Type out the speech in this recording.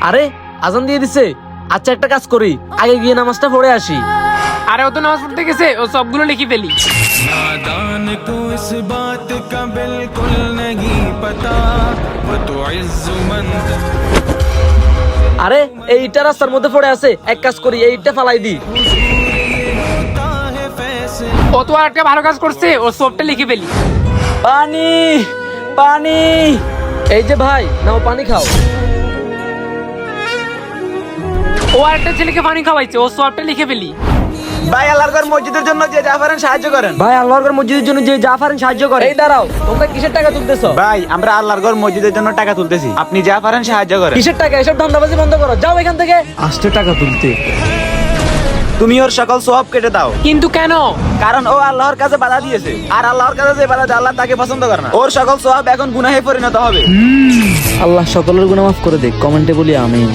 আরে আজান দিয়ে দিছে। আচ্ছা একটা কাজ করি, আগে গিয়ে নামাজটা পড়ে আসি। আরে ও তো নামাজ পড়তে গেছে, ও সবগুলো লিখে ফেলি। नादान को इस बात का बिल्कुल नहीं पता वो तो इज्जतमंद আরে এই ইটটা রাস্তার মধ্যে পড়ে আছে, এক কাজ করি এই ইটটা ফালাই দি। होता है फैसला ও তো আর একটা ভালো কাজ করছে, ও সবটা লিখে ফেলি। পানি পানি, এই যে ভাই নাও পানি খাও। ও আর একটা ছেলেকে পানি খাওয়াইছে, ও সবটা লিখে ফেলি। ভাই আল্লাহর ঘর মসজিদের জন্য যে যা পারেন সাহায্য করেন। ভাই আল্লাহর ঘর মসজিদের জন্য যে যা পারেন সাহায্য করে। এই দাঁড়াও, তোমরা কিসের টাকা তুলতেছো? ভাই আমরা আল্লাহর ঘর মসজিদের জন্য টাকা তুলতেছি, আপনি যা পারেন সাহায্য করেন। কিসের টাকা? এসব ধান্দাবাজি বন্ধ করো, যাও এখান থেকে। আসছে টাকা তুলতে। তুমি ওর সকল সওয়াব কেটে দাও, কিন্তু কেন? কারণ ও আল্লাহর কাছে বাধা দিয়েছে, আর আল্লাহর কাছে যে বাধা দেয় আল্লাহ তাকে পছন্দ করে না। ওর সকল সওয়াব এখন গুনাহে পরিণত হবে। আল্লাহ সকলের গুনাহ মাফ করে দেখ, কমেন্টে বলি আমিন।